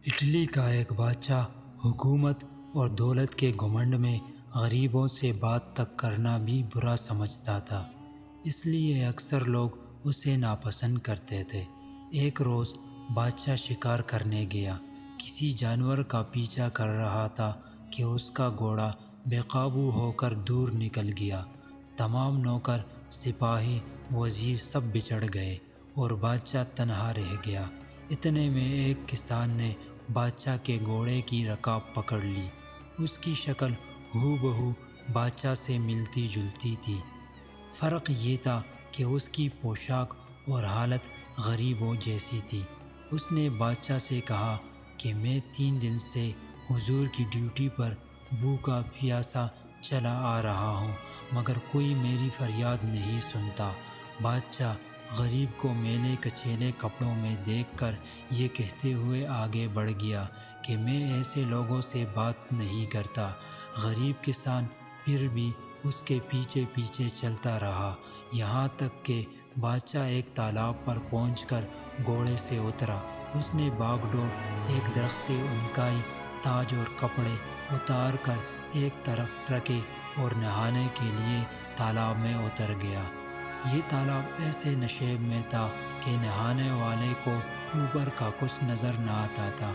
Italy کا ایک بادشاہ حکومت اور دولت کے گھمنڈ میں غریبوں سے بات تک کرنا بھی برا سمجھتا تھا، اس لیے اکثر لوگ اسے ناپسند کرتے تھے۔ ایک روز بادشاہ شکار کرنے گیا، کسی جانور کا پیچھا کر رہا تھا کہ اس کا گھوڑا بے قابو ہو کر دور نکل گیا۔ تمام نوکر، سپاہی، وزیر سب بچھڑ گئے اور بادشاہ تنہا رہ گیا۔ اتنے میں ایک کسان نے بادشاہ کے گھوڑے کی رکاب پکڑ لی۔ اس کی شکل ہو بہو بادشاہ سے ملتی جلتی تھی، فرق یہ تھا کہ اس کی پوشاک اور حالت غریبوں جیسی تھی۔ اس نے بادشاہ سے کہا کہ میں 3 دن سے حضور کی ڈیوٹی پر بھوکا پیاسا چلا آ رہا ہوں، مگر کوئی میری فریاد نہیں سنتا۔ بادشاہ غریب کو میلے کچیلے کپڑوں میں دیکھ کر یہ کہتے ہوئے آگے بڑھ گیا کہ میں ایسے لوگوں سے بات نہیں کرتا۔ غریب کسان پھر بھی اس کے پیچھے پیچھے چلتا رہا، یہاں تک کہ بادشاہ ایک تالاب پر پہنچ کر گھوڑے سے اترا۔ اس نے باغ ڈور ایک درخت سے عنقائی تاج اور کپڑے اتار کر ایک طرف رکھے اور نہانے کے لیے تالاب میں اتر گیا۔ یہ تالاب ایسے نشیب میں تھا کہ نہانے والے کو اوپر کا کچھ نظر نہ آتا تھا۔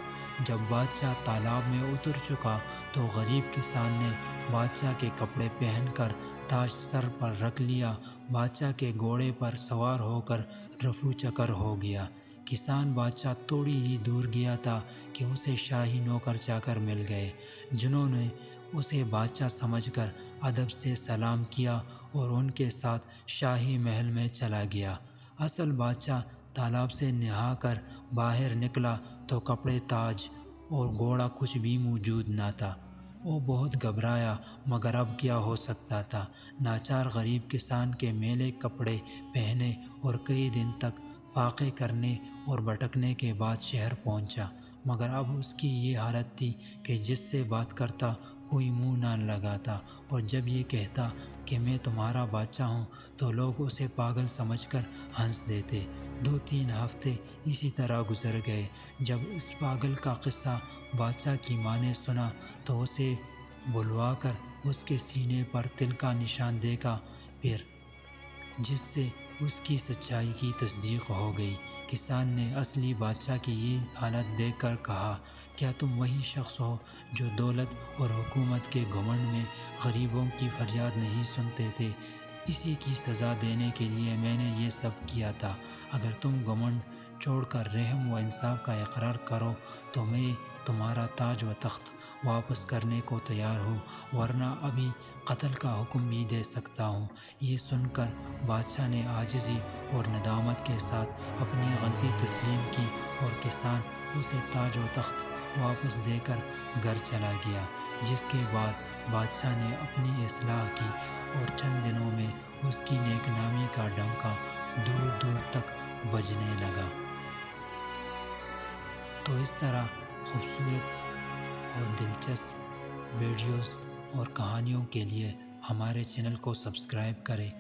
جب بادشاہ تالاب میں اتر چکا تو غریب کسان نے بادشاہ کے کپڑے پہن کر تاج سر پر رکھ لیا، بادشاہ کے گھوڑے پر سوار ہو کر رفو چکر ہو گیا۔ کسان بادشاہ تھوڑی ہی دور گیا تھا کہ اسے شاہی نوکر چاکر مل گئے، جنہوں نے اسے بادشاہ سمجھ کر ادب سے سلام کیا اور ان کے ساتھ شاہی محل میں چلا گیا۔ اصل بادشاہ تالاب سے نہا کر باہر نکلا تو کپڑے، تاج اور گھوڑا کچھ بھی موجود نہ تھا۔ وہ بہت گھبرایا، مگر اب کیا ہو سکتا تھا۔ ناچار غریب کسان کے میلے کپڑے پہنے اور کئی دن تک فاقے کرنے اور بھٹکنے کے بعد شہر پہنچا، مگر اب اس کی یہ حالت تھی کہ جس سے بات کرتا کوئی منہ نہ لگاتا، اور جب یہ کہتا کہ میں تمہارا بادشاہ ہوں تو لوگ اسے پاگل سمجھ کر ہنس دیتے۔ 2-3 ہفتے اسی طرح گزر گئے۔ جب اس پاگل کا قصہ بادشاہ کی ماں نے سنا تو اسے بلوا کر اس کے سینے پر تل کا نشان دیکھا، پھر جس سے اس کی سچائی کی تصدیق ہو گئی۔ کسان نے اصلی بادشاہ کی یہ حالت دیکھ کر کہا، کیا تم وہی شخص ہو جو دولت اور حکومت کے گھمنڈ میں غریبوں کی فریاد نہیں سنتے تھے؟ اسی کی سزا دینے کے لیے میں نے یہ سب کیا تھا۔ اگر تم گھمنڈ چھوڑ کر رحم و انصاف کا اقرار کرو تو میں تمہارا تاج و تخت واپس کرنے کو تیار ہوں، ورنہ ابھی قتل کا حکم بھی دے سکتا ہوں۔ یہ سن کر بادشاہ نے عاجزی اور ندامت کے ساتھ اپنی غلطی تسلیم کی اور کسان اسے تاج و تخت واپس دے کر گھر چلا گیا، جس کے بعد بادشاہ نے اپنی اصلاح کی اور چند دنوں میں اس کی نیک نامی کا ڈنکا دور دور تک بجنے لگا۔ تو اس طرح خوبصورت اور دلچسپ ویڈیوز اور کہانیوں کے لیے ہمارے چینل کو سبسکرائب کریں۔